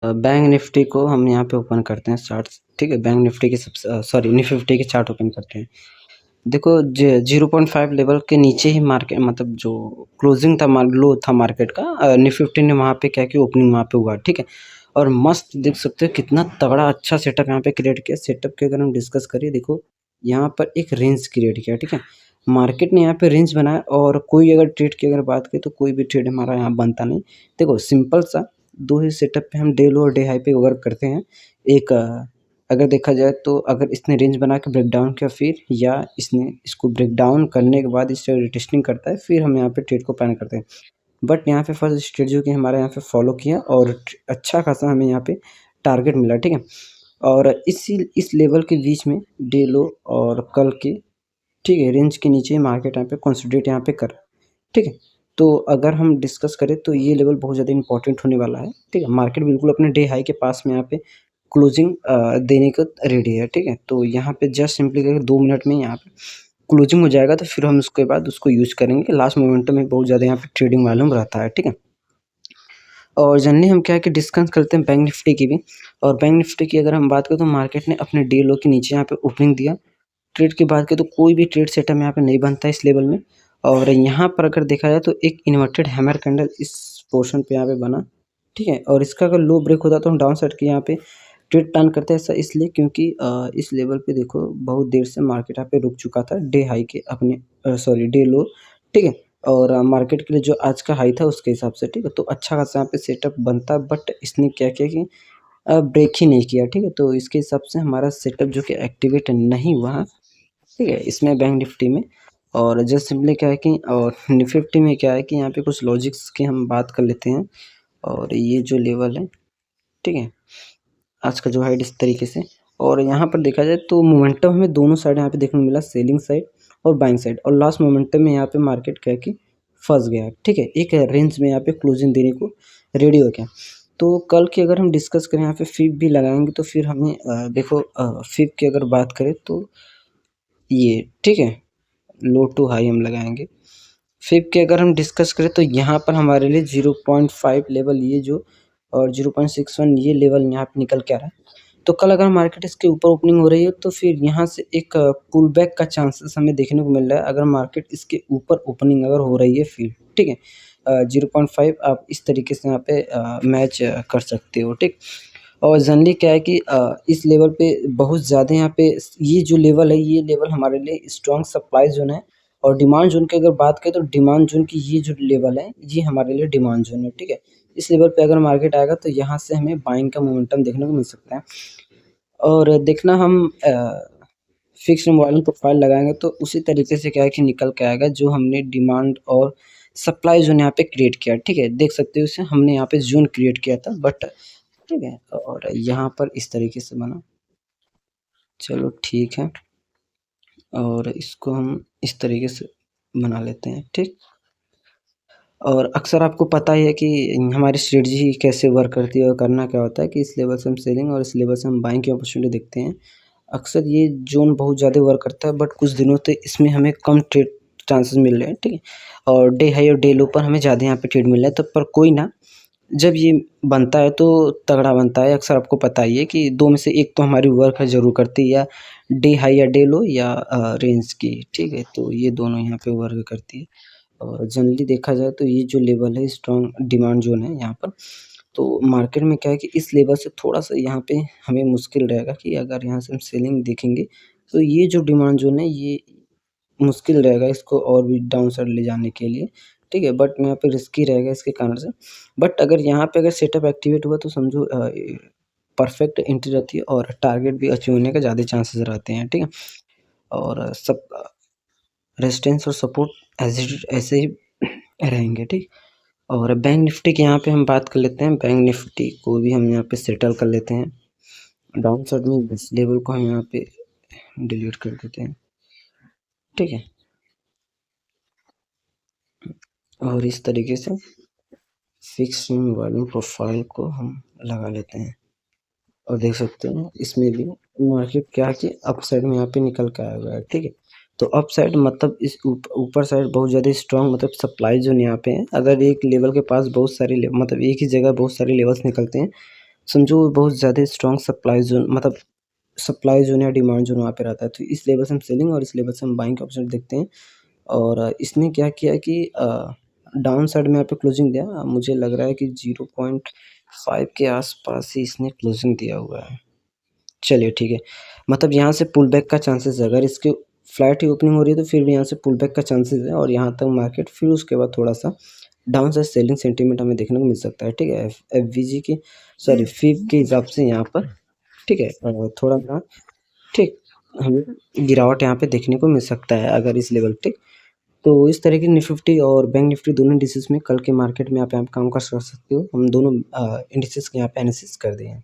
Bank Nifty को हम यहाँ पे ओपन करते हैं चार्ट्स, ठीक है। बैंक निफ्टी के निफ्टी के चार्ट ओपन करते हैं। देखो 0.5 लेवल के नीचे ही मार्केट मतलब जो क्लोजिंग था लो था मार्केट का, निफ्टी ने वहाँ पे क्या किया, ओपनिंग वहाँ पे हुआ, ठीक है। और मस्त देख सकते हो कितना तगड़ा अच्छा सेटअप यहाँ पे क्रिएट किया। सेटअप की अगर हम डिस्कस करें, देखो यहाँ पर एक रेंज क्रिएट किया, ठीक है। मार्केट ने यहाँ पे रेंज बनाया और कोई अगर ट्रेड की अगर बात करें तो कोई भी ट्रेड हमारा यहाँ बनता नहीं। देखो सिंपल सा दो ही सेटअप पे हम डे लो और डे हाई पे वर्क करते हैं। एक अगर देखा जाए तो अगर इसने रेंज बना के ब्रेक डाउन किया फिर, या इसने इसको ब्रेक डाउन करने के बाद इससे रिटेस्टिंग करता है, फिर हम यहाँ पे ट्रेड को प्लान करते हैं। बट यहाँ पे फर्स्ट स्ट्रेटजी की हमारे यहाँ पे फॉलो किया और अच्छा खासा हमें यहाँ पे टारगेट मिला, ठीक है। और इस लेवल के बीच में डे लो और कल के, ठीक है, रेंज के नीचे मार्केट यहाँ पे कंसोलिडेट यहाँ पे कर, ठीक है। तो अगर हम डिस्कस करें तो ये लेवल बहुत ज़्यादा इंपॉर्टेंट होने वाला है, ठीक है। मार्केट बिल्कुल अपने डे हाई के पास में यहाँ पे क्लोजिंग देने को रेडी है, ठीक है। तो यहाँ पे जस्ट सिंपली करके 2 मिनट में यहाँ पे क्लोजिंग हो जाएगा, तो फिर हम उसके बाद उसको यूज़ करेंगे। लास्ट मोमेंटम में बहुत ज़्यादा यहाँ पे ट्रेडिंग मालूम रहता है, ठीक है। और जनरली हम क्या है कि डिस्कस करते हैं बैंक निफ्टी की भी। और बैंक निफ्टी की अगर हम बात करें तो मार्केट ने अपने डे लो के नीचे यहाँ पे ओपनिंग दिया। ट्रेड की बात करें तो कोई भी ट्रेड सेटअप यहाँ पे नहीं बनता इस लेवल में। और यहाँ पर अगर देखा जाए तो एक इन्वर्टेड हैमर कैंडल इस पोर्शन पे यहाँ पे बना, ठीक है। और इसका अगर लो ब्रेक होता तो हम डाउन साइड के यहाँ पे ट्रेड प्लान करते हैं। ऐसा इसलिए क्योंकि इस लेवल पे देखो बहुत देर से मार्केट यहाँ पे रुक चुका था डे हाई के अपने डे लो, ठीक है। और मार्केट के लिए जो आज का हाई था उसके हिसाब से, ठीक है। तो अच्छा खासा यहाँ पे सेटअप बनता, बट इसने क्या किया कि ब्रेक ही नहीं किया, ठीक है। तो इसके हिसाब से हमारा सेटअप जो कि एक्टिवेट नहीं हुआ, ठीक है, इसमें बैंक निफ्टी में। और जस्ट सिंपली क्या है कि और निफ्टी में क्या है कि यहाँ पे कुछ लॉजिक्स की हम बात कर लेते हैं। और ये जो लेवल है, ठीक है, आज का जो हाइट इस तरीके से। और यहाँ पर देखा जाए तो मोमेंटम हमें दोनों साइड यहाँ पे देखने को मिला, सेलिंग साइड और बाइंग साइड। और लास्ट मोमेंटम में यहाँ पे मार्केट क्या है कि फंस गया, ठीक है, एक रेंज में यहाँ पे क्लोजिंग देने को रेडी हो गया। तो कल की अगर हम डिस्कस करें यहाँ पे फिब भी लगाएंगे तो फिर हमें देखो फिब की अगर बात करें तो ये, ठीक है, लो टू हाई हम लगाएंगे। फिब की अगर हम डिस्कस करें तो यहाँ पर हमारे लिए 0.5 लेवल ये जो और 0.61 ये लेवल यहाँ पे निकल के आ रहा है। तो कल अगर मार्केट इसके ऊपर ओपनिंग हो रही है तो फिर यहाँ से एक पुल बैक का चांसेस हमें देखने को मिल रहा है। अगर मार्केट इसके ऊपर ओपनिंग अगर हो रही है फिर, ठीक है, 0.5 आप इस तरीके से यहाँ पे मैच कर सकते हो, ठीक। और जनरली क्या है कि इस लेवल पे बहुत ज़्यादा यहाँ पे ये जो लेवल है ये लेवल हमारे लिए स्ट्रॉन्ग सप्लाई जोन है। और डिमांड जोन की अगर बात करें तो डिमांड जोन की ये जो लेवल है ये हमारे लिए डिमांड जोन है, ठीक है। इस लेवल पे अगर मार्केट आएगा तो यहाँ से हमें बाइंग का मोमेंटम देखने को मिल सकता है। और देखना हम फिक्स्ड वॉल्यूम प्रोफाइल लगाएंगे तो उसी तरीके से क्या है कि निकल के आएगा जो हमने डिमांड और सप्लाई जोन यहाँ पे क्रिएट किया, ठीक है। देख सकते हो इसे हमने यहाँ पे जोन क्रिएट किया था, बट ठीक है, और यहाँ पर इस तरीके से बना, चलो ठीक है। और इसको हम इस तरीके से बना लेते हैं, ठीक। और अक्सर आपको पता ही है कि हमारी स्ट्रेटजी कैसे वर्क करती है और करना क्या होता है कि इस लेवल से हम सेलिंग और इस लेवल से हम बाइंग की अपॉर्चुनिटी देखते हैं। अक्सर ये जोन बहुत ज़्यादा वर्क करता है, बट कुछ दिनों से इसमें हमें कम ट्रेड चांसेस मिल रहे हैं, ठीक है। और डे हाई और डे लो पर हमें ज़्यादा यहाँ पे ट्रेड मिल रहा है। तो पर कोई ना, जब ये बनता है तो तगड़ा बनता है। अक्सर आपको पता ही है कि दो में से एक तो हमारी वर्क ज़रूर करती है, या डे हाई या डे लो या रेंज की, ठीक है। तो ये दोनों यहाँ पे वर्क करती है। और जनरली देखा जाए तो ये जो लेवल है स्ट्रॉन्ग डिमांड जोन है यहाँ पर। तो मार्केट में क्या है कि इस लेवल से थोड़ा-सा यहाँ पे हमें मुश्किल रहेगा कि अगर यहाँ से हम सेलिंग देखेंगे, तो ये जो डिमांड जोन है ये मुश्किल रहेगा इसको और भी डाउन साइड ले जाने के लिए, ठीक है। बट यहाँ पे रिस्की रहेगा इसके कारण से। बट अगर यहाँ पे अगर सेटअप एक्टिवेट हुआ तो समझो परफेक्ट एंट्री रहती है और टारगेट भी अचीव होने का ज़्यादा चांसेस रहते हैं, ठीक है। और सब रेजिस्टेंस और सपोर्ट ऐसे ही रहेंगे, ठीक। और बैंक निफ्टी की यहाँ पे हम बात कर लेते हैं। बैंक निफ्टी को भी हम यहाँ पे सेटल कर लेते हैं। डाउन साइड में इस लेवल को हम यहाँ पे डिलीट कर देते हैं, ठीक है। और इस तरीके से फिक्स वॉल्यूम प्रोफाइल को हम लगा लेते हैं। और देख सकते हैं इसमें भी मार्केट क्या कि अप साइड में यहाँ पे निकल के आया हुआ है, ठीक है। तो अप साइड मतलब इस ऊपर साइड बहुत ज़्यादा स्ट्रॉन्ग मतलब सप्लाई जोन यहाँ पे है। अगर एक लेवल के पास बहुत सारे मतलब एक ही जगह बहुत सारे लेवल्स निकलते हैं समझो बहुत ज़्यादा स्ट्रॉन्ग सप्लाई ज़ोन मतलब सप्लाई ज़ोन या डिमांड ज़ोन वहाँ पे रहता है, तो इस लेवल से हम सेलिंग और इस लेवल से हम बाइंग का ऑप्शन देखते हैं। और इसने क्या किया कि डाउन साइड में यहाँ पे क्लोजिंग दिया। मुझे लग रहा है कि 0.5 के आस-पास ही इसने क्लोजिंग दिया हुआ है। चलिए ठीक है, मतलब यहाँ से पुल बैक का चांसेस है, अगर इसकी फ्लैट ही ओपनिंग हो रही है तो फिर भी यहाँ से पुल बैक का चांसेस है और यहाँ तक मार्केट फिर उसके बाद थोड़ा-सा डाउन साइड सेलिंग सेंटीमेंट हमें देखने को मिल सकता है, ठीक है? एफवीजी की सॉरी FIB के हिसाब से यहाँ पर, ठीक है? थोड़ा-सा ठीक, हमें गिरावट यहाँ पे देखने को मिल सकता है अगर इस लेवल ठीक। तो इस तरह की निफ्टी और बैंक निफ्टी दोनों इंडिसेस में कल के मार्केट में आप यहाँ पे काम कर सकते हो। हम दोनों इंडिसेस के यहाँ पे एनालिसिस कर दिए हैं।